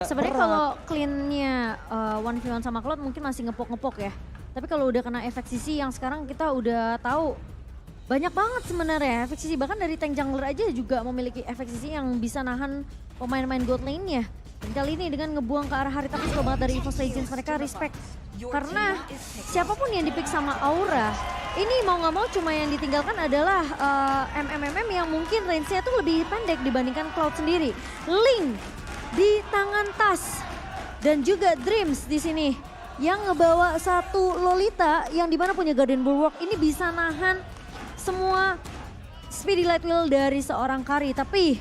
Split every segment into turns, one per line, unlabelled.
Sebenarnya kalau clean-nya 1v1 sama Cloud mungkin masih ngepok-ngepok ya. Tapi kalau udah kena efek sisi yang sekarang kita udah tahu banyak banget sebenarnya efek sisi. Bahkan dari tank jungler aja juga memiliki efek sisi yang bisa nahan pemain-pemain gold lane-nya. Dan kali ini dengan ngebuang ke arah Harita suka banget dari EVOS Legends, mereka respect. Karena siapapun yang dipick sama Aura, ini mau nggak mau cuma yang ditinggalkan adalah MMM yang mungkin range-nya tuh lebih pendek dibandingkan Cloud sendiri. Link di tangan Tas dan juga Dreams di sini yang ngebawa satu Lolita yang dimana punya Guardian Bulwark ini bisa nahan semua Speedy Lightwheel dari seorang Kari. Tapi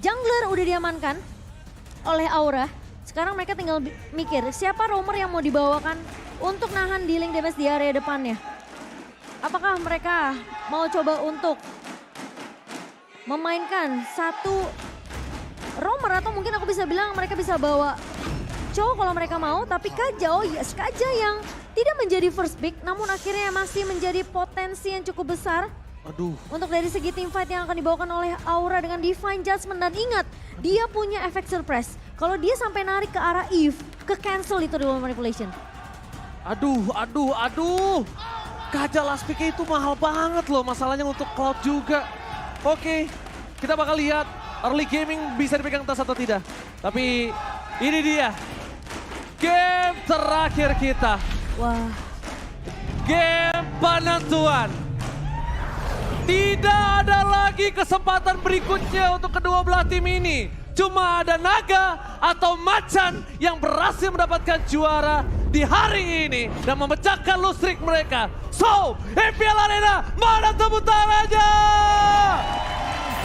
jungler udah diamankan oleh Aura. Sekarang mereka tinggal mikir siapa roamer yang mau dibawakan untuk nahan dealing damage di area depannya. Apakah mereka mau coba untuk memainkan satu roamer atau mungkin aku bisa bilang mereka bisa bawa cowok kalau mereka mau, tapi Kaja, oh yes Kaja yang tidak menjadi first pick namun akhirnya masih menjadi potensi yang cukup besar.
Aduh.
Untuk dari segi team fight yang akan dibawakan oleh Aura dengan Divine Judgment. Dan ingat, dia punya efek surprise. Kalau dia sampai narik ke arah Eve, ke cancel itu Dual Manipulation.
Aduh. Kaja last pick itu mahal banget loh, masalahnya untuk Cloud juga. Oke, kita bakal lihat early gaming bisa dipegang Tas atau tidak. Tapi ini dia, game terakhir kita.
Wah.
Game penentuan. Tidak ada lagi kesempatan berikutnya untuk kedua belah tim ini. Cuma ada Naga atau Macan yang berhasil mendapatkan juara di hari ini dan memecahkan loss streak mereka. So, MPL Arena, mana tepuk tangannya?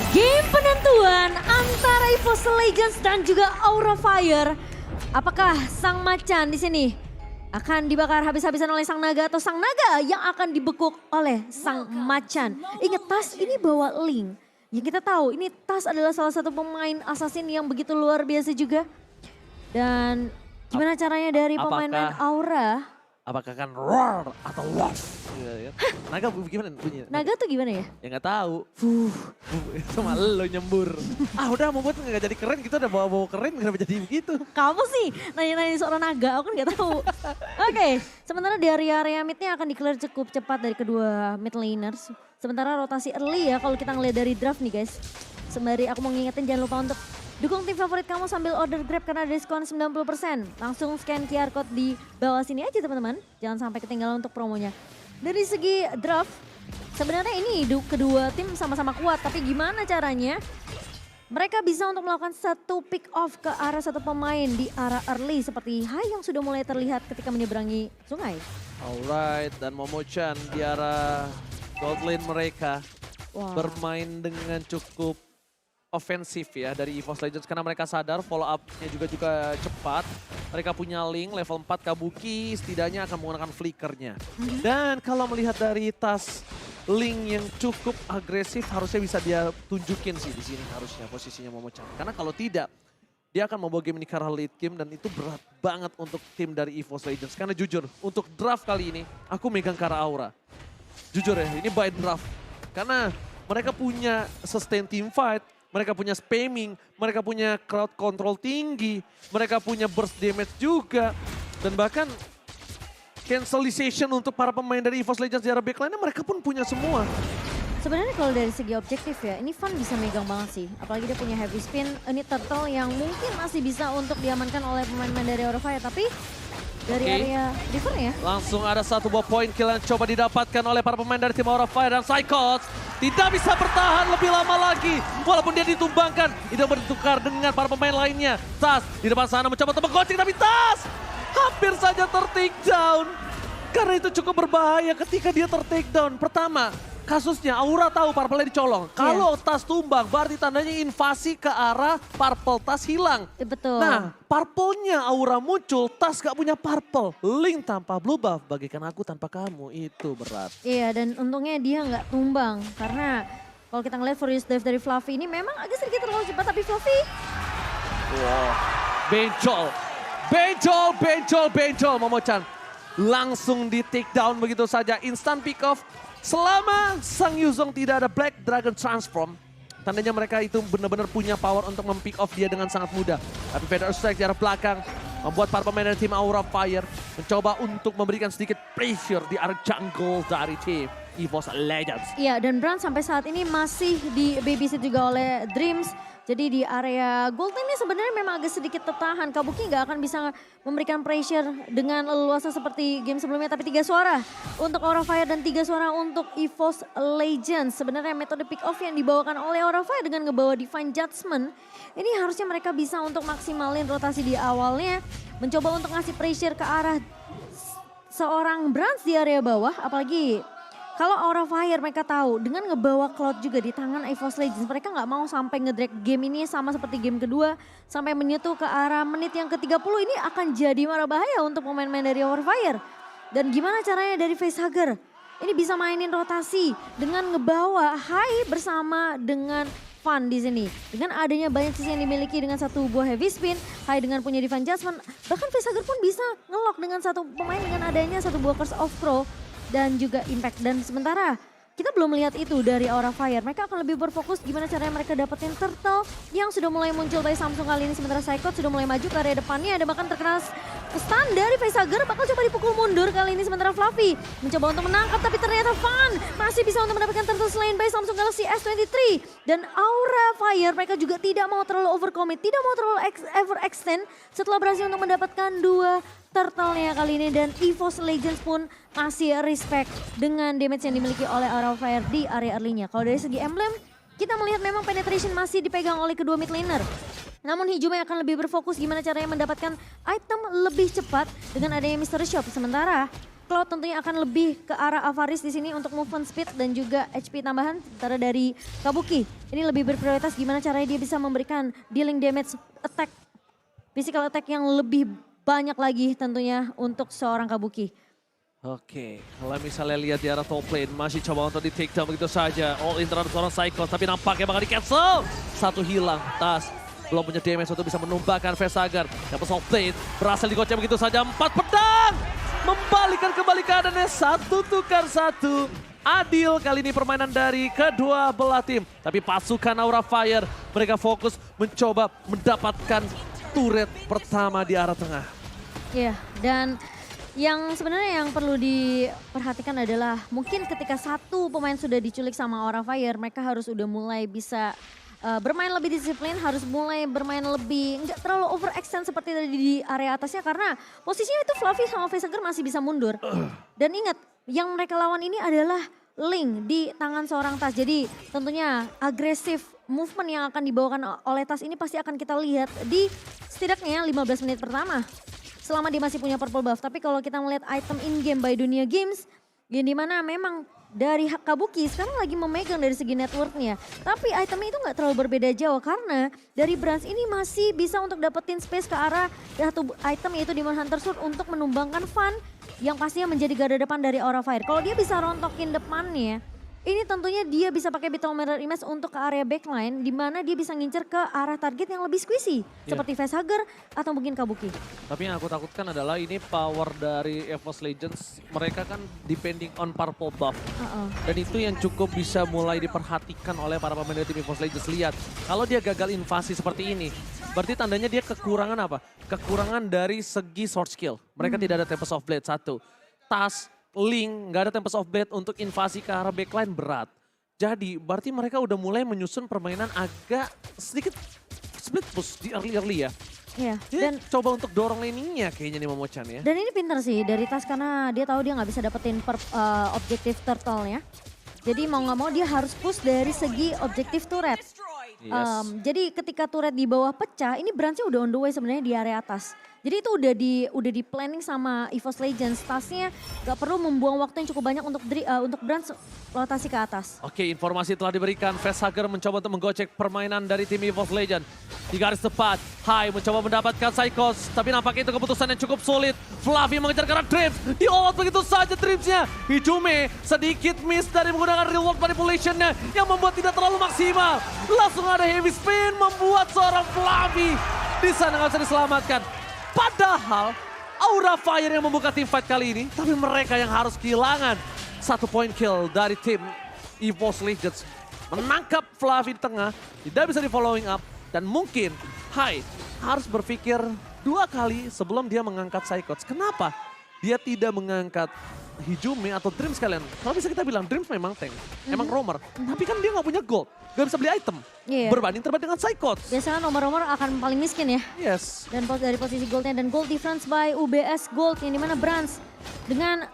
Game penentuan antara EVOS Legends dan juga Aura Fire. Apakah sang Macan di sini akan dibakar habis-habisan oleh sang Naga atau sang Naga yang akan dibekuk oleh sang Macan? Ingat Tas ini bawa Link. Yang kita tahu ini Tas adalah salah satu pemain assassin yang begitu luar biasa juga. Dan gimana caranya dari pemain Aura?
Apakah akan roar atau loss? Naga gimana bunyinya?
Naga tuh gimana ya?
Ya nggak tahu. Sama lo nyembur. Udah mau buat nggak jadi keren, kita udah bawa-bawa keren kenapa jadi begitu?
Kamu sih nanya-nanya seorang Naga, aku kan nggak tahu. Oke, sementara dari area midnya akan declare cukup cepat dari kedua mid laners. Sementara rotasi early ya kalau kita ngeliat dari draft nih guys. Sembari aku mau ngingetin jangan lupa untuk dukung tim favorit kamu sambil order Grab karena ada diskon 90%. Langsung scan QR code di bawah sini aja teman-teman. Jangan sampai ketinggalan untuk promonya. Dari segi draft, sebenarnya ini kedua tim sama-sama kuat. Tapi gimana caranya mereka bisa untuk melakukan satu pick off ke arah satu pemain di arah early. Seperti Hai yang sudah mulai terlihat ketika menyeberangi sungai.
Alright, dan Momo-chan di arah gold lane mereka.
Wow.
Bermain dengan cukup ofensif ya dari EVOS Legends karena mereka sadar follow up-nya juga cepat. Mereka punya Link level 4 Kabuki setidaknya akan menggunakan flickernya. Dan kalau melihat dari Tas Link yang cukup agresif harusnya bisa dia tunjukin sih di sini harusnya posisinya Momo-chan. Karena kalau tidak dia akan membawa game ini ke arah late game dan itu berat banget untuk tim dari EVOS Legends. Karena jujur untuk draft kali ini aku megang ke arah Aura. Jujur ya ini by draft karena mereka punya sustain team fight. Mereka punya spamming, mereka punya crowd control tinggi, mereka punya burst damage juga. Dan bahkan cancelization untuk para pemain dari EVOS Legends di arah backline mereka pun punya semua.
Sebenarnya kalau dari segi objektif ya, ini Fun bisa megang banget sih. Apalagi dia punya heavy spin, ini turtle yang mungkin masih bisa untuk diamankan oleh pemain-pemain dari Aura Fire. Tapi dari area different ya.
Langsung ada satu buah poin kill yang coba didapatkan oleh para pemain dari tim Aura Fire dan Psychots. Tidak bisa bertahan lebih lama lagi. Walaupun dia ditumbangkan, tidak bertukar dengan para pemain lainnya. Tas di depan sana mencoba untuk menggocek tapi Tas hampir saja ter-take down. Karena itu cukup berbahaya ketika dia ter-take down. Pertama, kasusnya Aura tahu Purple dicolong. Kalau Tas tumbang berarti tandanya invasi ke arah Purple, Tas hilang.
Betul.
Nah, Purple-nya Aura muncul, Tas gak punya Purple. Link tanpa blue buff, bagaikan aku tanpa kamu, itu berat.
Iya, dan untungnya dia nggak tumbang. Karena kalau kita ngeliat Furious Dive dari Fluffy ini memang agak sedikit terlalu cepat. Tapi Fluffy.
Wow, bencol Momo-chan. Langsung di take down begitu saja, instant pick off. Selama Sang Yuzong tidak ada Black Dragon Transform, Tandanya mereka itu benar-benar punya power untuk mem-pick off dia dengan sangat mudah. Tapi Feather Strike di arah belakang membuat para pemain dari tim Aura Fire mencoba untuk memberikan sedikit pressure di arah jungle dari tim EVOS Legends.
Iya, dan Brand sampai saat ini masih di babysit juga oleh Dreams. Jadi di area gold ini sebenarnya memang agak sedikit tertahan. Kabuki nggak akan bisa memberikan pressure dengan leluasa seperti game sebelumnya. Tapi 3 suara untuk Aura Fire dan 3 suara untuk EVOS Legends. Sebenarnya metode pick off yang dibawakan oleh Aura Fire dengan ngebawa Divine Judgment. Ini harusnya mereka bisa untuk maksimalin rotasi di awalnya. Mencoba untuk ngasih pressure ke arah seorang Brands di area bawah. Apalagi kalau Aura Fire mereka tahu dengan ngebawa Cloud juga di tangan EVOS Legends. Mereka nggak mau sampai ngedrag game ini sama seperti game kedua. Sampai menyentuh ke arah menit yang ke-30 ini akan jadi marah bahaya untuk pemain-pemain dari Aura Fire. Dan gimana caranya dari Facehugger? Ini bisa mainin rotasi dengan ngebawa High bersama dengan Fun di sini. Dengan adanya banyak sisi yang dimiliki dengan satu buah heavy spin, High dengan punya Divine Judgment. Bahkan Facehugger pun bisa ngelock dengan satu pemain dengan adanya satu buah Curse of Crow dan juga Impact. Dan sementara kita belum melihat itu dari Aura Fire. Mereka akan lebih berfokus gimana caranya mereka dapetin turtle yang sudah mulai muncul dari Samsung kali ini. Sementara Psycho sudah mulai maju ke area depannya. Ada bahkan terkena stun dari Facehugger, bakal coba dipukul mundur kali ini. Sementara Fluffy mencoba untuk menangkap tapi ternyata Fun masih bisa untuk mendapatkan turtle selain by Samsung Galaxy S23. Dan Aura Fire mereka juga tidak mau terlalu overcommit, tidak mau terlalu overextend setelah berhasil untuk mendapatkan 2 turtle-nya kali ini. Dan EVOS Legends pun masih respect dengan damage yang dimiliki oleh Aura Fire di area early-nya. Kalau dari segi emblem, kita melihat memang penetration masih dipegang oleh kedua mid laner. Namun Hijumi akan lebih berfokus gimana caranya mendapatkan item lebih cepat dengan adanya Mystery Shop. Sementara Cloud tentunya akan lebih ke arah Avaris di sini untuk movement speed dan juga HP tambahan. Sementara dari Kabuki, ini lebih berprioritas gimana caranya dia bisa memberikan dealing damage attack, physical attack yang lebih banyak lagi tentunya untuk seorang Kabuki.
Oke, kalau misalnya lihat di arah top lane, masih coba untuk di take down begitu saja. All in terhadap seorang Cyclops, tapi nampaknya bakal di cancel. Satu hilang, Tas belum punya damage untuk bisa menumbangkan Facehugger. Dapat soft lane, berhasil digocek begitu saja. 4 pedang, membalikan kembali keadaannya, 1 tukar 1. Adil kali ini permainan dari kedua belah tim. Tapi pasukan Aura Fire, mereka fokus mencoba mendapatkan turret pertama di arah tengah.
Iya, dan yang sebenarnya yang perlu diperhatikan adalah mungkin ketika satu pemain sudah diculik sama Aura Fire, mereka harus udah mulai bisa bermain lebih disiplin, harus mulai bermain lebih nggak terlalu overextend seperti tadi di area atasnya karena posisinya itu Fluffy sama Facehugger masih bisa mundur. Dan ingat, yang mereka lawan ini adalah Link di tangan seorang Tas. Jadi tentunya agresif movement yang akan dibawakan oleh Tas ini pasti akan kita lihat di setidaknya 15 menit pertama. Selama dia masih punya purple buff. Tapi kalau kita melihat item in-game by Dunia Games, yang dimana memang dari Kabuki sekarang lagi memegang dari segi networknya. Tapi itemnya itu nggak terlalu berbeda jauh karena dari Brands ini masih bisa untuk dapetin space ke arah satu item yaitu Demon Hunter Sword untuk menumbangkan Fun yang pastinya menjadi garda depan dari Aura Fire. Kalau dia bisa rontokin depannya, ini tentunya dia bisa pakai Beetle Mirror Image untuk ke area backline di mana dia bisa ngincer ke arah target yang lebih squishy. Seperti Facehugger atau mungkin Kabuki.
Tapi yang aku takutkan adalah ini power dari EVOS Legends. Mereka kan depending on purple buff. Dan itu yang cukup bisa mulai diperhatikan oleh para pemain dari tim EVOS Legends. Lihat, kalau dia gagal invasi seperti ini, berarti tandanya dia kekurangan apa? Kekurangan dari segi sword skill. Mereka tidak ada Tempest of Blade, 1. Tas, Link, nggak ada Tempest of Blade untuk invasi ke arah backline berat. Jadi berarti mereka udah mulai menyusun permainan agak sedikit split push di early ya.
Iya.
Dan coba untuk dorong laningnya kayaknya nih Momochan ya.
Dan ini pintar sih dari Tas karena dia tahu dia nggak bisa dapetin objektif turtle-nya. Jadi mau nggak mau dia harus push dari segi objektif turret. Jadi ketika turret di bawah pecah, ini Brands-nya udah on the way sebenarnya di area atas. Jadi itu udah di planning sama EVOS Legends. Tasnya gak perlu membuang waktu yang cukup banyak untuk Brands rotasi ke atas.
Oke, informasi telah diberikan. Facehugger mencoba untuk menggocek permainan dari tim EVOS Legends. Di garis tepat, High mencoba mendapatkan Psychos. Tapi nampaknya itu keputusan yang cukup sulit. Fluffy mengejar ke arah Dreams. Di-all-out begitu saja Dreams-nya. Hijumi sedikit miss dari menggunakan reward manipulation-nya yang membuat tidak terlalu maksimal. Langsung ada heavy spin membuat seorang Fluffy di sana nggak bisa diselamatkan. Padahal Aura Fire yang membuka tim fight kali ini, tapi mereka yang harus kehilangan 1 point kill dari tim EVOS Legends. menangkap Fluffy di tengah, tidak bisa di following up. Dan mungkin Hai harus berpikir 2 kali sebelum dia mengangkat Psychots. Kenapa dia tidak mengangkat Hijumi atau Dream sekalian? Kalau bisa kita bilang Dreams memang tank, emang roamer. Tapi kan dia nggak punya gold, nggak bisa beli item.
Iya.
Berbanding terbalik dengan Psychots.
Biasanya nomor-nomor akan paling miskin ya.
Yes.
Dan dari posisi goldnya dan gold difference by UBS Gold yang dimana Brans dengan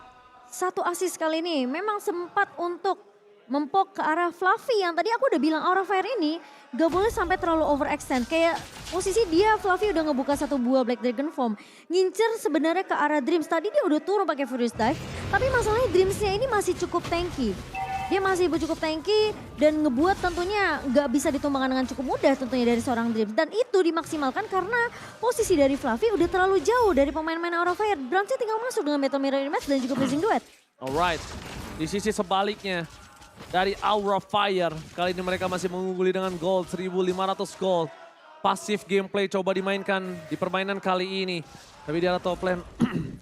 1 assist kali ini memang sempat untuk mempok ke arah Fluffy yang tadi aku udah bilang Aura Fire ini gak boleh sampai terlalu overextend. Kayak posisi dia Fluffy udah ngebuka 1 buah Black Dragon Form. Ngincer sebenarnya ke arah Dreams. Tadi dia udah turun pakai Furious Dive. Tapi masalahnya Dreamsnya ini masih cukup tanky. Dia masih cukup tanky dan ngebuat tentunya gak bisa ditumbangkan dengan cukup mudah tentunya dari seorang Dreams. Dan itu dimaksimalkan karena posisi dari Fluffy udah terlalu jauh dari pemain-pemain Aura Fire. Brownsnya tinggal masuk dengan Battle Mirror Image dan juga Blazing Duet.
Alright, di sisi sebaliknya dari Aura Fire, kali ini mereka masih mengungguli dengan gold, 1.500 gold. Pasif gameplay coba dimainkan di permainan kali ini. Tapi di arah top lane,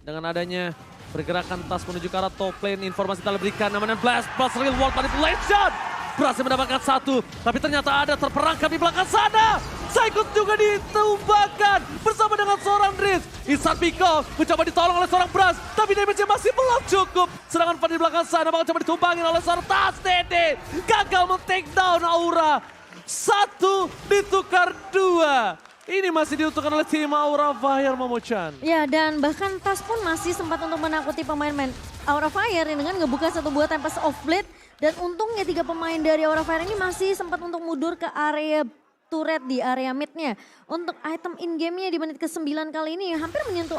dengan adanya pergerakan tas menuju ke arah top lane, informasi telah diberikan namanya Blast plus Real World Manipulation. Berhasil mendapatkan 1, tapi ternyata ada terperangkap di belakang sana. Psychot juga ditumbangkan bersama dengan seorang Dreams. Ihsan Piko mencoba ditolong oleh seorang Brans, tapi damage-nya masih belum cukup. Sedangkan Fan di belakang sana bakal coba ditumbangin oleh seorang Tas Dede. Gagal men-take down Aura. 1 ditukar 2. Ini masih diuntungkan oleh tim Aura Fire, Momo-chan.
Ya, dan bahkan Tas pun masih sempat untuk menakuti pemain-pemain Aura Fire dengan ngebuka 1 buah Tempest of Blade. Dan untungnya 3 pemain dari Aura Fire ini masih sempat untuk mundur ke area turret di area midnya. Untuk item in game-nya di menit ke-9 kali ini hampir menyentuh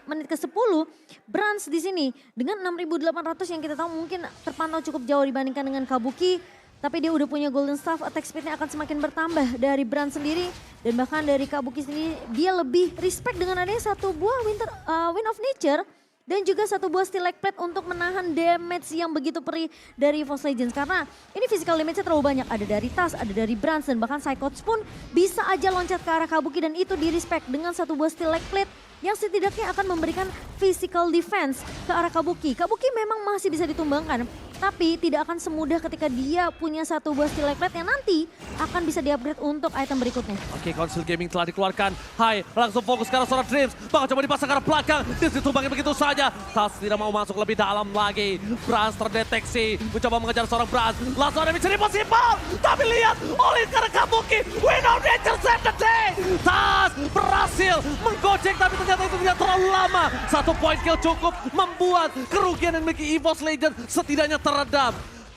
menit ke-10. Brans di sini dengan 6.800 yang kita tahu mungkin terpantau cukup jauh dibandingkan dengan Kabuki. Tapi dia udah punya Golden Staff, attack speed-nya akan semakin bertambah dari Brand sendiri. Dan bahkan dari Kabuki sendiri, dia lebih respect dengan adanya 1 buah Wind of Nature. Dan juga 1 buah Steel Leg Plate untuk menahan damage yang begitu perih dari EVOS Legends. Karena ini physical damage-nya terlalu banyak. Ada dari Tas, ada dari Brand, dan bahkan Psychots pun bisa aja loncat ke arah Kabuki. Dan itu di respect dengan 1 buah Steel Leg Plate yang setidaknya akan memberikan physical defense ke arah Kabuki. Kabuki memang masih bisa ditumbangkan, tapi tidak akan semudah ketika dia punya 1 buah Steel Leg Plate yang nanti akan bisa di-upgrade untuk item berikutnya.
Oke, Council Gaming telah dikeluarkan. Hai, langsung fokus ke arah seorang Dreams. Bakal coba dipasang ke arah belakang. Dreams ditumbangin begitu saja. Tas tidak mau masuk lebih dalam lagi. Brans terdeteksi. Mencoba mengejar seorang Brans. Langsung ada Mission Impossible. Tapi lihat, oleh ke arah Kabuki. Wind of Nature save the day. Tas berhasil menggocek, tapi ternyata itu tidak terlalu lama. 1 point kill cukup membuat kerugian yang memiliki EVOS Legends setidaknya teredam.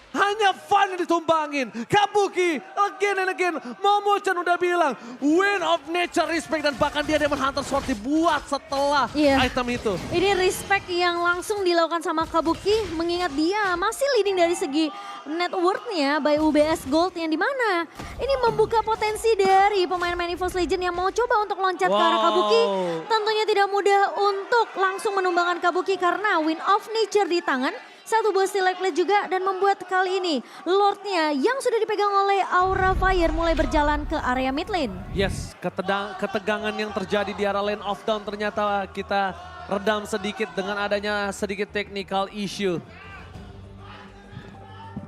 Hanya Fan yang ditumbangin. Kabuki, again and again. Momo-chan udah bilang, Wind of Nature respect. Dan bahkan dia Demon Hunter Sword dibuat setelah item itu.
Ini respect yang langsung dilakukan sama Kabuki. Mengingat dia masih leading dari segi net worth-nya by UBS Gold. Yang dimana ini membuka potensi dari pemain-pemain EVOS Legends yang mau coba untuk loncat ke arah Kabuki. Tentunya tidak mudah untuk langsung menumbangkan Kabuki karena Wind of Nature di tangan. 1 buah Steel Leg Plate juga dan membuat kali ini Lordnya yang sudah dipegang oleh Aura Fire mulai berjalan ke area mid lane.
Yes, ketegangan yang terjadi di arah lane of down ternyata kita redam sedikit dengan adanya sedikit technical issue.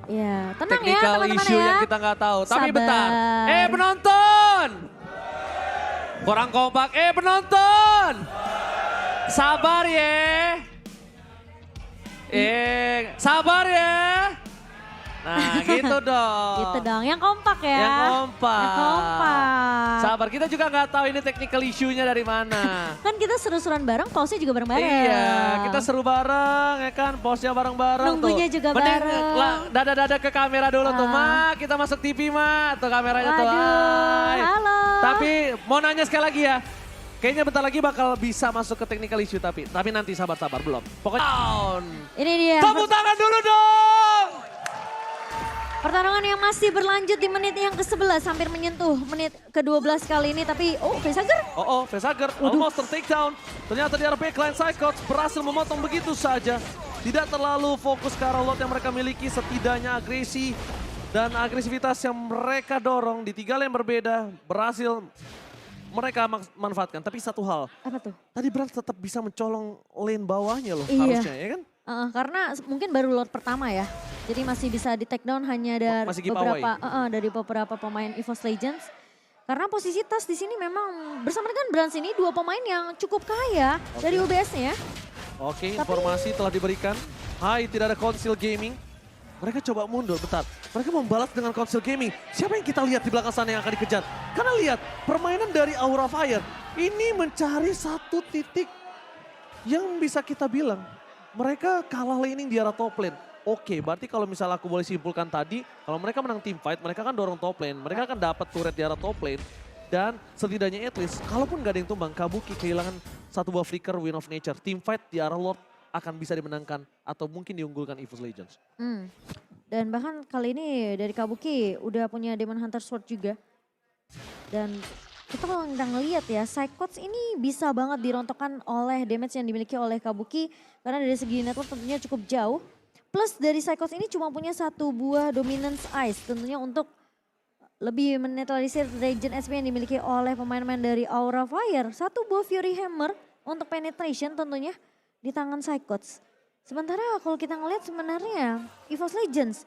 Ya, tenang
Technical
ya teman-teman
issue
ya.
yang kita nggak tahu. Tapi
Sabar.
bentar, penonton! Kurang kompak, penonton! Sabar ya. Sabar ya. Nah gitu dong.
Gitu dong, yang kompak ya.
Yang kompak.
Yang kompak.
Sabar, kita juga nggak tahu ini technical issue-nya dari mana.
Kan kita seru-seruan bareng, pause-nya juga bareng-bareng.
Iya, kita seru bareng ya kan, pause-nya bareng-bareng tuh.
Nunggunya juga
Mending
bareng.
dada-dada ke kamera dulu tuh, Ma. Kita masuk TV, Ma. Tuh kameranya tuh.
Waduh,
Hai.
halo.
Tapi mau nanya sekali lagi ya. Kayaknya bentar lagi bakal bisa masuk ke technical issue tapi nanti sabar-sabar belum. Pokoknya down.
Ini dia.
Tepuk tangan dulu dong.
Pertarungan yang masih berlanjut di menit yang ke-11 hampir menyentuh menit ke-12 kali ini tapi Facehager.
Facehager almost take down. Ternyata di arah backline Psychots berhasil memotong begitu saja. Tidak terlalu fokus ke arah lot yang mereka miliki, setidaknya agresi dan agresivitas yang mereka dorong di 3 lane berbeda berhasil mereka manfaatkan. Tapi satu hal,
Apa tuh?
tadi Brand tetap bisa mencolong lane bawahnya loh
Iya.
harusnya ya kan?
Karena mungkin baru Lord pertama ya. Jadi masih bisa di take down hanya dari
Masih giveaway.
beberapa pemain EVOS Legends. Karena posisi Tas di sini memang bersama dengan Brans ini dua pemain yang cukup kaya dari UBS-nya.
Oke, informasi telah diberikan. Hai, tidak ada Konsil Gaming. Mereka coba mundur, bentar. Mereka membalas dengan Konsil Gaming. Siapa yang kita lihat di belakang sana yang akan dikejar? Karena lihat, permainan dari Aura Fire ini mencari satu titik yang bisa kita bilang. Mereka kalah laning di arah top lane. Oke, berarti kalau misalnya aku boleh simpulkan tadi, kalau mereka menang team fight, mereka kan dorong top lane. Mereka akan dapat turret di arah top lane. Dan setidaknya at least, kalaupun gak ada yang tumbang, Kabuki kehilangan satu buah flicker Win of Nature. Team fight di arah Lord akan bisa dimenangkan atau mungkin diunggulkan EVOS Legends.
Dan bahkan kali ini dari Kabuki udah punya Demon Hunter Sword juga. Dan kita kalau udah ngeliat ya, Psychots ini bisa banget dirontokkan oleh damage yang dimiliki oleh Kabuki. Karena dari segi network tentunya cukup jauh. Plus dari Psychots ini cuma punya satu buah Dominance Ice. Tentunya untuk lebih menetralisir Regen SP yang dimiliki oleh pemain-pemain dari Aura Fire. Satu buah Fury Hammer untuk penetration tentunya di tangan Psychots. Sementara kalau kita ngeliat sebenarnya EVOS Legends,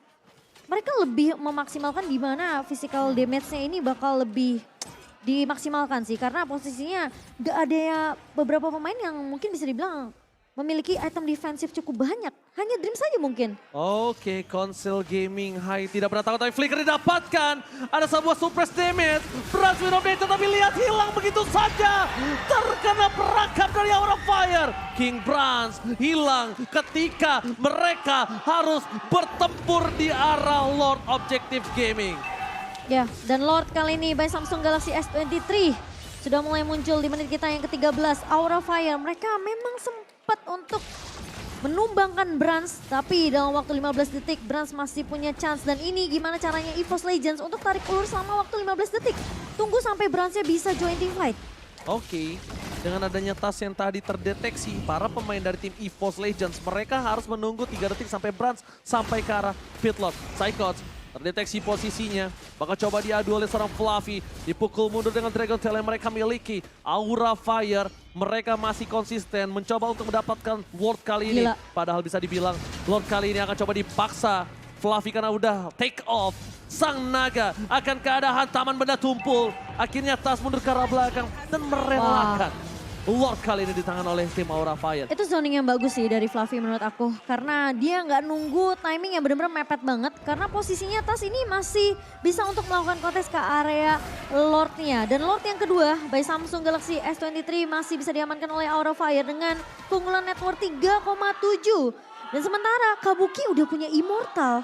mereka lebih memaksimalkan di mana physical damage-nya ini bakal lebih dimaksimalkan sih. Karena posisinya gak ada ya beberapa pemain yang mungkin bisa dibilang memiliki item defensif cukup banyak. Hanya Dream saja mungkin.
Oke, Konsil Gaming Hai tidak pernah takut tapi flicker didapatkan. Ada sebuah suppress damage. Brans Win of Nature tapi lihat hilang begitu saja. Terkena perangkap dari Aura Fire. King Brans hilang ketika mereka harus bertempur di arah Lord Objective Gaming.
Ya, dan Lord kali ini by Samsung Galaxy S23 sudah mulai muncul di menit kita yang ke-13. Aura Fire mereka memang sempat untuk menumbangkan Brans, tapi dalam waktu 15 detik Brans masih punya chance. Dan ini gimana caranya EVOS Legends untuk tarik ulur selama waktu 15 detik. Tunggu sampai Bransnya bisa join team fight.
Oke, dengan adanya tas yang tadi terdeteksi, para pemain dari tim EVOS Legends, mereka harus menunggu 3 detik sampai Brans sampai ke arah pitlot. Psychots terdeteksi posisinya, bakal coba diadu oleh seorang Fluffy, dipukul mundur dengan Dragon Tail yang mereka miliki. Aura Fire, mereka masih konsisten mencoba untuk mendapatkan Lord kali ini.
Gila.
Padahal bisa dibilang Lord kali ini akan coba dipaksa Fluffy karena udah take off. Sang naga akan ke arah hantaman benda tumpul. Akhirnya Tas mundur ke arah belakang dan merelakan Lord kali ini di tangan oleh tim Aura Fire.
Itu zoning yang bagus sih dari Fluffy menurut aku. Karena dia nggak nunggu timing yang benar-benar mepet banget. Karena posisinya Tas ini masih bisa untuk melakukan kontes ke area Lordnya. Dan Lord yang kedua by Samsung Galaxy S23 masih bisa diamankan oleh Aura Fire dengan keunggulan net worth 3,7. Dan sementara Kabuki udah punya Immortal.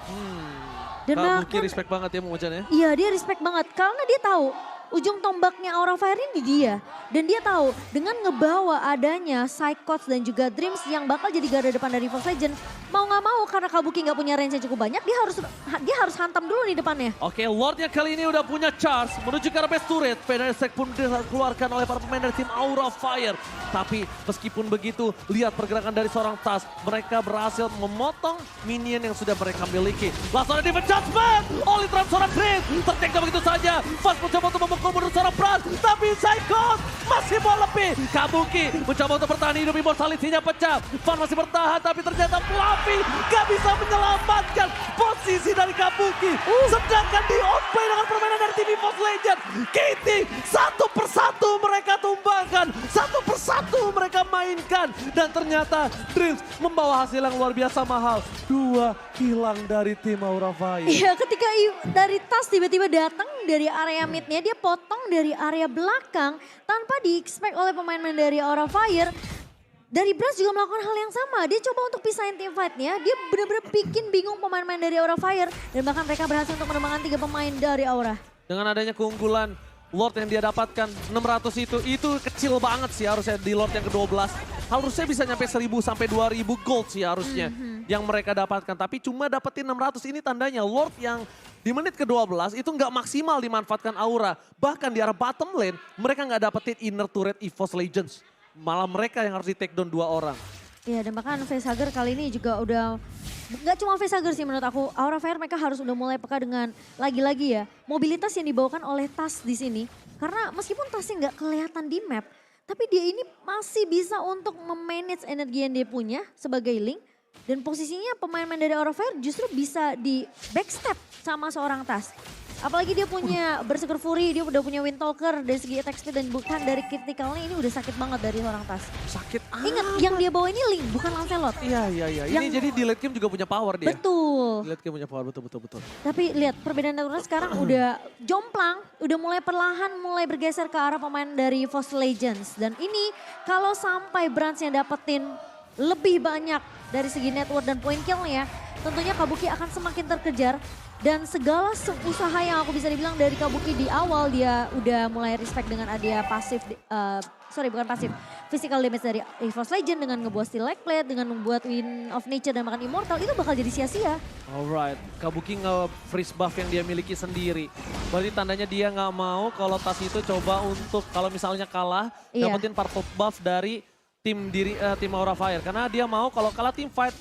Dan
Kabuki respect banget ya Momocan ya.
Iya, dia respect banget karena dia tahu ujung tombaknya Aura Fire ini dia. Dan dia tahu dengan ngebawa adanya Psychots dan juga Dreams yang bakal jadi garda depan dari EVOS Legends. Mau nggak mau karena Kabuki nggak punya range yang cukup banyak, dia harus hantam dulu di depannya.
Oke, Lordnya kali ini udah punya charge menuju ke arah base turret. Penasek pun dikeluarkan oleh para pemain dari tim Aura Fire. Tapi meskipun begitu, lihat pergerakan dari seorang Tas. Mereka berhasil memotong minion yang sudah mereka miliki. Langsung ada defense judgment oleh Trump seorang Chris. Tertinggal begitu saja. Fast mencoba untuk memukul mundur seorang Brans. Tapi Psychos masih mau lebih. Kabuki mencoba untuk bertahan hidup, immortality-nya pecah. Van masih bertahan tapi ternyata Fluffy gak bisa menyelamatkan posisi dari Kabuki. Sedangkan di outplay dengan permainan dari tim EVOS Legends. KT satu persatu mereka tumbangkan. Satu persatu mereka mainkan. Dan ternyata Dreams membawa hasil yang luar biasa mahal. 2 hilang dari tim Aura Fire.
Iya, ketika dari Tas tiba-tiba datang dari area midnya, dia potong dari area belakang tanpa di-expect oleh pemain-pemain dari Aura Fire. Dari Brans juga melakukan hal yang sama. Dia coba untuk pisahin team fight-nya. Dia benar-benar bikin bingung pemain-pemain dari Aura Fire. Dan bahkan mereka berhasil untuk menemukan 3 pemain dari Aura.
Dengan adanya keunggulan Lord yang dia dapatkan 600 itu kecil banget sih harusnya di Lord yang ke-12. Harusnya bisa nyampe 1000 sampai 2000 gold sih harusnya yang mereka dapatkan. Tapi cuma dapetin 600 ini tandanya Lord yang di menit ke-12 itu nggak maksimal dimanfaatkan Aura. Bahkan di arah bottom lane mereka nggak dapetin inner turret EVOS Legends. Malah mereka yang harus di take down 2 orang.
Iya, dan bahkan Facehugger kali ini juga udah, nggak cuma Facehugger sih menurut aku, Aura Fire mereka harus udah mulai peka dengan lagi-lagi ya mobilitas yang dibawakan oleh Tas di sini. Karena meskipun Tasnya nggak kelihatan di map, tapi dia ini masih bisa untuk memanage energi yang dia punya sebagai link Dan posisinya pemain-pemain dari Aura Fire justru bisa di backstep sama seorang Tas. Apalagi dia punya Berserker Fury, dia udah punya Windtalker dari segi attack speed dan bukan dari criticalnya ini udah sakit banget dari seorang Tas.
Sakit
Ingat, yang dia bawa ini Link, bukan Lancelot.
Iya. Ini jadi di late game juga punya power dia.
Betul.
Di late game punya power, betul.
Tapi lihat perbedaan networknya sekarang udah jomplang, udah mulai perlahan mulai bergeser ke arah pemain dari EVOS Legends. Dan ini kalau sampai Brands-nya dapetin lebih banyak dari segi network dan point kill-nya, tentunya Kabuki akan semakin terkejar. Dan segala usaha yang aku bisa dibilang dari Kabuki di awal dia udah mulai respect dengan ada pasif, physical damage dari EVOS Legend dengan ngebuat Steel Leg Plate, dengan membuat Wind of Nature dan bahkan Immortal itu bakal jadi sia-sia.
Alright, Kabuki nge-freeze buff yang dia miliki sendiri. Berarti tandanya dia nggak mau kalau Tas itu coba untuk kalau misalnya kalah dapetin purple buff dari tim Aura Fire. Karena dia mau kalau kalah tim fight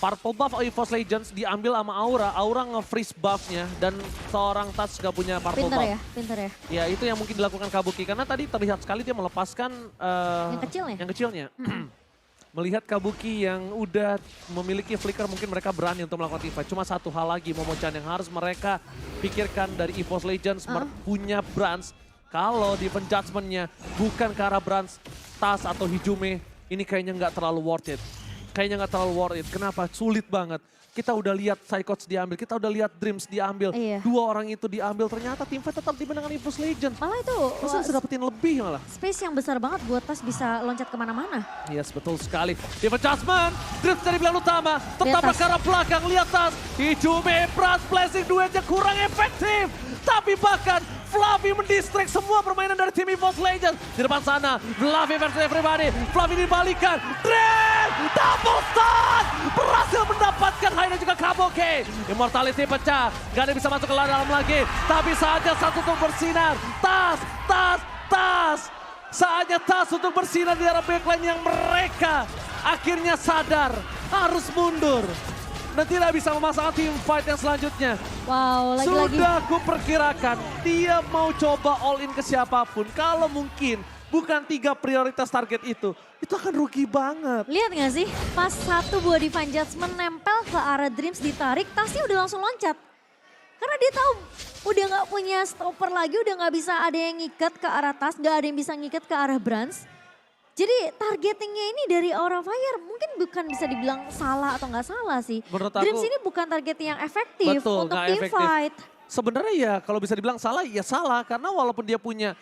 purple buff EVOS Legends diambil sama Aura nge-freeze buffnya dan seorang Tas gak punya purple buff.
Pinter ya.
Ya itu yang mungkin dilakukan Kabuki karena tadi terlihat sekali dia melepaskan yang kecilnya. Melihat Kabuki yang udah memiliki flicker mungkin mereka berani untuk melakukan teamfight. Cuma satu hal lagi Momochan yang harus mereka pikirkan dari EVOS Legends punya Brands. Kalau defense judgment-nya bukan ke arah Brands, Tas atau Hijume ini kayaknya nggak terlalu worth it. Kenapa? Sulit banget. Kita udah lihat Psychots diambil, kita udah lihat Dreams diambil. Dua orang itu diambil, ternyata teamfight tetap dimenangkan EVOS Legends.
Malah itu
Masa bisa dapetin lebih malah.
Space yang besar banget buat Tas bisa loncat kemana-mana.
Yes, betul sekali. Defense adjustment, Dreams dari belakang utama, tertabrak ke arah belakang, lihat Tas. Hijume, Brass, Blessing duetnya kurang efektif. Tapi bahkan Fluffy mendistract semua permainan dari tim EVOS Legends. Di depan sana, Fluffy versus everybody. Fluffy dibalikan. Dream, double stun. Berhasil mendapatkan Hai dan juga Kabuki. Immortality pecah. Gak ada yang bisa masuk ke dalam lagi. Tapi saatnya satu untuk bersinar. Tas. Saatnya Tas untuk bersinar di arah backline yang mereka akhirnya sadar harus mundur. Dan tidak bisa memasangkan tim fight yang selanjutnya.
Wow, lagi-lagi.
Sudah aku perkirakan dia mau coba all in ke siapapun. Kalau mungkin bukan 3 prioritas target itu akan rugi banget.
Lihat gak sih, pas satu buah Divine Judgment nempel ke arah Dreams ditarik, Tasnya udah langsung loncat. Karena dia tahu udah gak punya stopper lagi, udah gak bisa ada yang ngikat ke arah Tas, gak ada yang bisa ngikat ke arah Brands. Jadi targetingnya ini dari Aura Fire mungkin bukan bisa dibilang salah atau nggak salah sih.
Menurut
Dreams
aku,
ini bukan target yang efektif untuk team fight.
Sebenarnya ya kalau bisa dibilang salah ya salah karena walaupun dia punya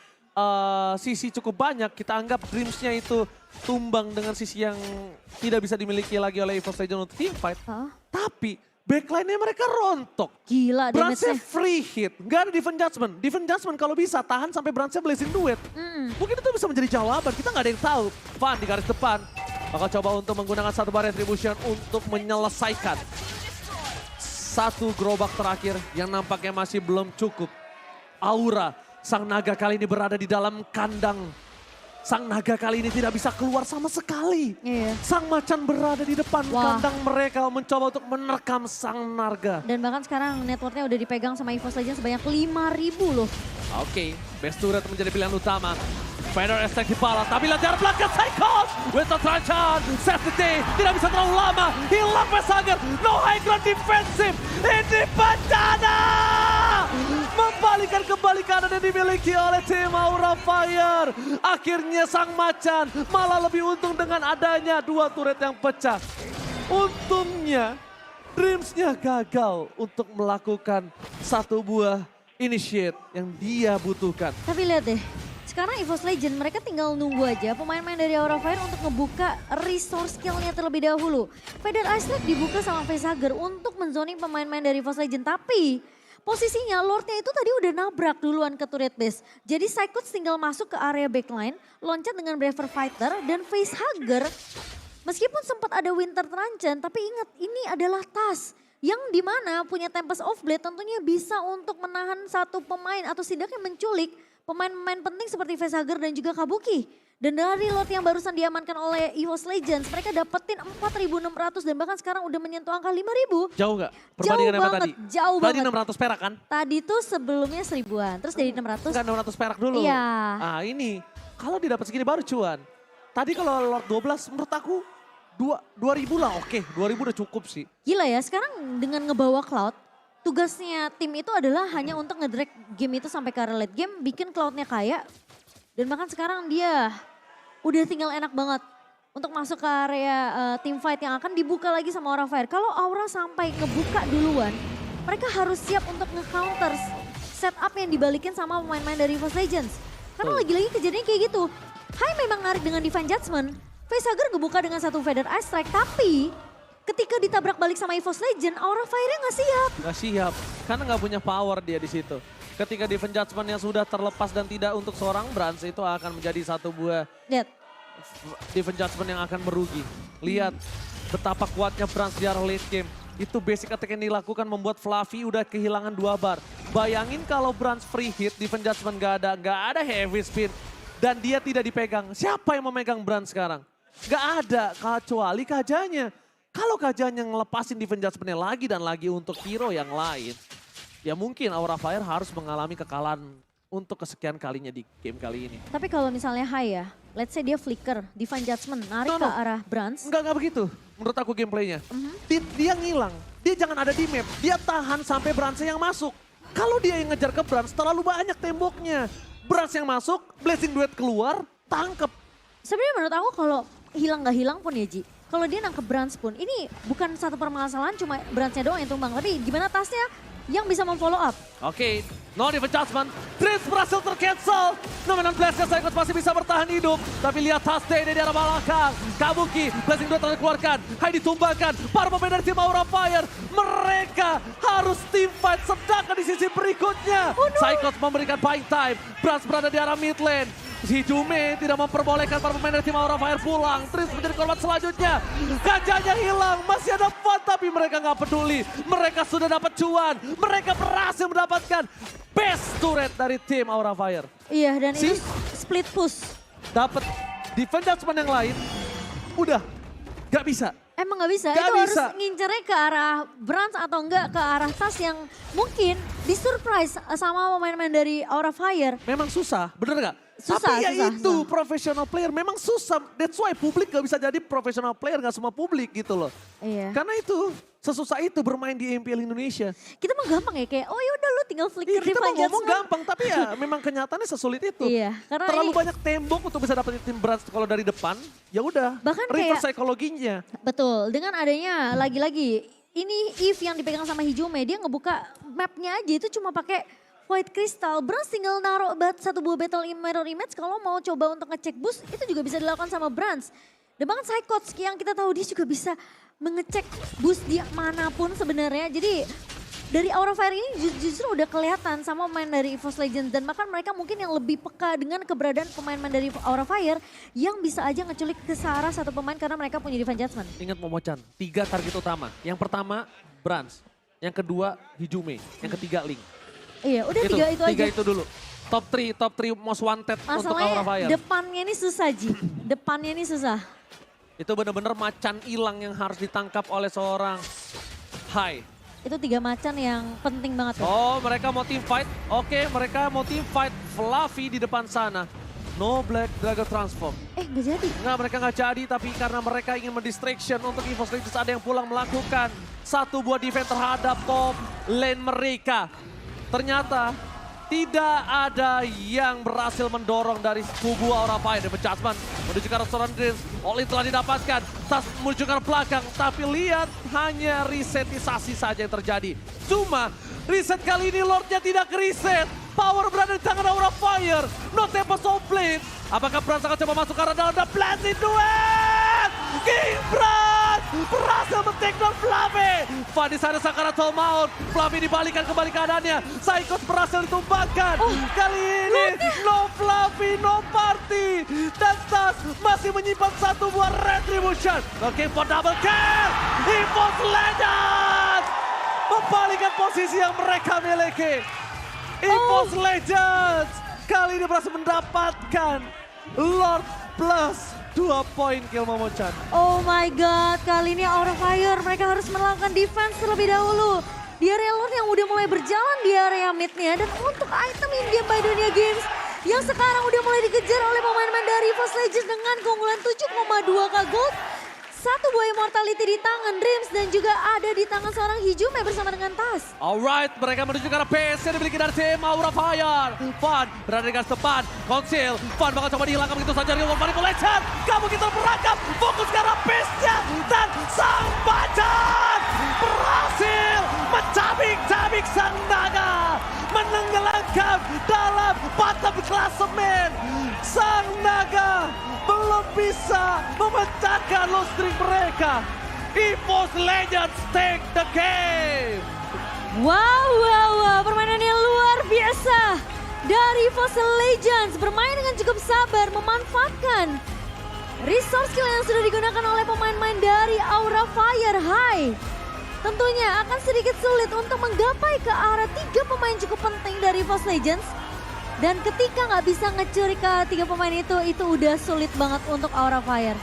sisi cukup banyak kita anggap Dreams-nya itu tumbang dengan sisi yang tidak bisa dimiliki lagi oleh EVOS Legends untuk team fight. Tapi backline-nya mereka rontok.
Gila
Brands-nya
damage-nya.
free hit, nggak ada defense judgment. Defense judgment kalau bisa tahan sampai Brands-nya blazing duet. Mungkin itu bisa menjadi jawaban, kita nggak ada yang tahu. Van di garis depan, bakal coba untuk menggunakan satu bar retribution untuk menyelesaikan satu gerobak terakhir yang nampaknya masih belum cukup. Aura, sang naga kali ini berada di dalam kandang. Sang naga kali ini tidak bisa keluar sama sekali. Sang macan berada di depan kandang mereka mencoba untuk menerkam sang naga.
Dan bahkan sekarang networknya udah dipegang sama EVOS Legends sebanyak 5.000 loh.
Oke, best turret menjadi pilihan utama. Feather attack di pala, tapi lihat dari belakang Psychos. Winston Tranchan, safety, tidak bisa terlalu lama. Hilang Vesager, no high ground defensive. Ini bencana! Membalikan kembali kanan yang dimiliki oleh tim Aura Fire. Akhirnya sang macan malah lebih untung dengan adanya 2 turret yang pecah. Untungnya Dreams-nya gagal untuk melakukan satu buah initiate yang dia butuhkan.
Tapi lihat deh, sekarang EVOS Legends mereka tinggal nunggu aja pemain-pemain dari Aura Fire untuk ngebuka resource skill-nya terlebih dahulu. Feather Ice Lake dibuka sama Vesager untuk menzoning pemain-pemain dari EVOS Legends. Tapi posisinya Lord-nya itu tadi udah nabrak duluan ke turret base. Jadi Psychots tinggal masuk ke area backline, loncat dengan Braver Fighter dan Facehugger. Meskipun sempat ada Winter Tranchan, tapi ingat ini adalah Tas. Yang dimana punya Tempest of Blade tentunya bisa untuk menahan satu pemain atau setidaknya menculik pemain-pemain penting seperti Facehugger dan juga Kabuki. Dan dari lot yang barusan diamankan oleh EVOS Legends, mereka dapetin 4.600 dan bahkan sekarang udah menyentuh angka 5.000.
Jauh nggak? Perbandingan sama tadi?
Jauh banget.
Tadi 600 perak kan?
Tadi tuh sebelumnya 1.000-an, terus dari 600.
Enggak 600 perak dulu.
Iya.
Ini kalau didapat segini baru cuan. Tadi kalau Lord 12 menurut aku 2000 lah oke, 2000 udah cukup sih.
Gila ya, sekarang dengan ngebawa Cloud, tugasnya tim itu adalah hanya untuk ngedrag game itu sampai ke arah late game, bikin Cloudnya kaya. Dan bahkan sekarang dia udah tinggal enak banget untuk masuk ke area team fight yang akan dibuka lagi sama Aura Fire. Kalau Aura sampai ngebuka duluan, mereka harus siap untuk nge-counter setup yang dibalikin sama pemain-pemain dari EVOS Legends. Karena lagi-lagi kejadiannya kayak gitu. Hai memang narik dengan Divine Judgment, Facehugger ngebuka dengan satu Feather Ice Strike, tapi ketika ditabrak balik sama EVOS Legend, Aura Fire-nya nggak siap.
Nggak siap, karena nggak punya power dia di situ. Ketika Divine Judgment yang sudah terlepas dan tidak untuk seorang Brans, itu akan menjadi satu buah
Lihat,
Divine Judgment yang akan merugi. Lihat betapa kuatnya Brans di arah late game. Itu basic attack yang dilakukan membuat Fluffy udah kehilangan 2 bar. Bayangin kalau Brans free hit, Divine Judgment nggak ada heavy spin. Dan dia tidak dipegang. Siapa yang memegang Brans sekarang? Nggak ada, kecuali Kajanya. Kalau Kajanya ngelepasin Divine Judgment-nya lagi dan lagi untuk hero yang lain, ya mungkin Aura Fire harus mengalami kekalahan untuk kesekian kalinya di game kali ini.
tapi kalau misalnya Hai ya, let's say dia flicker, Divine Judgment narik
No,
ke
no.
arah Brans.
Enggak begitu menurut aku gameplaynya. Dia ngilang, dia jangan ada di map, dia tahan sampai Brans yang masuk. Kalau dia yang ngejar ke Brans, terlalu banyak temboknya. Brans yang masuk, Blessing Duet keluar, tangkep.
Sebenarnya menurut aku kalau hilang nggak hilang pun ya Ji, kalau dia nangkep Brans pun, ini bukan satu permasalahan cuma Bransnya doang yang tumbang, tapi gimana tasnya yang bisa memfollow up.
Oke, no Divine Judgment, Tris berhasil tercancel. Nomenan Blast-nya Psychos masih bisa bertahan hidup. Tapi lihat Tasty di arah belakang. Kabuki, Blessing Duet telah dikeluarkan. Hai ditumbangkan, para pemain dari tim Aura Fire. Mereka harus team fight, sedangkan di sisi berikutnya. Psychos memberikan buying time, Brans berada di arah mid lane. Hijume tidak memperbolehkan para pemain dari tim Aura Fire pulang. Tris menjadi korban selanjutnya. Gajahnya hilang, masih ada fun tapi mereka nggak peduli. Mereka sudah dapat cuan, mereka berhasil mendapatkan best turret dari tim Aura Fire.
Iya dan
See?
itu split push.
Dapat defense judgment yang lain, udah nggak bisa.
Emang nggak bisa,
Nggak
itu
bisa.
harus ngincernya ke arah Brans atau enggak ke arah Tas yang mungkin di surprise sama pemain-pemain dari Aura Fire.
Memang susah, bener nggak?
Susah,
Tapi ya
susah,
itu
susah.
professional player memang susah. That's why publik gak bisa jadi professional player, gak semua publik gitu loh.
Iya.
Karena itu sesusah itu bermain di MPL Indonesia.
Kita mah gampang ya kayak, oh yaudah lu tinggal flicker
Iya, kita mau
Divine
ngomong
Judgment.
gampang, tapi ya memang kenyataannya sesulit itu.
Iya, karena
Terlalu
ini-
banyak tembok untuk bisa dapetin tim Brans kalau dari depan, ya udah.
Bahkan
Reverse
kayak-
psikologinya.
Betul, dengan adanya lagi-lagi ini Eve yang dipegang sama Hijume, dia ngebuka mapnya aja itu cuma pakai White Crystal. Brans tinggal naruh satu buah battle mirror image kalau mau coba untuk ngecek boost itu juga bisa dilakukan sama Brans. Dan bahkan Psychots yang kita tahu dia juga bisa mengecek boost dia manapun sebenarnya. Jadi dari Aura Fire ini justru udah kelihatan sama pemain dari EVOS Legends dan bahkan mereka mungkin yang lebih peka dengan keberadaan pemain-pemain dari Aura Fire yang bisa aja ngeculik ke arah satu pemain karena mereka punya Divine Judgment.
Ingat Momochan, 3 target utama. Yang pertama Brans, yang kedua Hijume, yang ketiga Link.
Iya, udah tiga itu aja.
itu dulu. Top 3 most wanted untuk Aura Fire.
Masalahnya depannya ini susah Ji, depannya ini susah.
Itu benar-benar macan hilang yang harus ditangkap oleh seorang Hai.
Itu 3 macan yang penting banget.
Oh, mereka mau team fight. Oke, mereka mau team fight. Fluffy di depan sana. No Black Dragon Transform.
Gak jadi.
Enggak, mereka nggak jadi, tapi karena mereka ingin mendistraction untuk EVOS Legends ada yang pulang melakukan satu buah defense terhadap top lane mereka. Ternyata tidak ada yang berhasil mendorong dari kubu Aura Fire. Dan Judgment menuju ke arah seorang Dreams. All-in telah didapatkan. Tas menuju ke arah belakang. Tapi lihat hanya resetisasi saja yang terjadi. Cuma reset kali ini Lordnya tidak reset. Power berada di tangan Aura Fire. No tempo Soulblade. Apakah Brans akan coba masuk ke arah dalam dan Blessing Duet? King Brans berhasil men-take down Fluffy. Fadi sana Sakaratul Maut. Fluffy dibalikan kembali keadaannya. Psychos berhasil ditumbangkan. Kali ini no Fluffy, no party. Dan Tas masih menyimpan satu buah retribution. Looking for double kill. EVOS Legends membalikan posisi yang mereka miliki. EVOS Legends kali ini berhasil mendapatkan Lord plus 2 poin kill Momochan.
Oh my god, kali ini Aura Fire mereka harus melakukan defense terlebih dahulu. Di area Lord yang udah mulai berjalan di area midnya. Dan untuk item in-game by Dunia Games yang sekarang udah mulai dikejar oleh pemain-pemain dari EVOS Legends dengan keunggulan 7,2k gold. satu buah immortality di tangan Dreams dan juga ada di tangan seorang Hijume bersama dengan Tas.
Alright, mereka menuju ke arah pace yang dimiliki dari tim Aura Fire. Fun berada di garis depan, Conceal. Fun bakal coba dihilangkan begitu saja Real World Manipulation. Gak begitu beragam, fokus ke arah pace-nya. Dan sang Macan berhasil mencabik-cabik sang naga. Menenggelamkan dalam bottom klasemen. Sang naga belum bisa memecahkan low streak mereka. EVOS Legends take the game.
Wow, permainannya luar biasa. Dari EVOS Legends bermain dengan cukup sabar, memanfaatkan resource skill yang sudah digunakan oleh pemain-pemain dari Aura Fire High. Tentunya akan sedikit sulit untuk menggapai ke arah 3 pemain cukup penting dari EVOS Legends. Dan ketika nggak bisa ngecuri ke 3 pemain itu udah sulit banget untuk Aura Fire.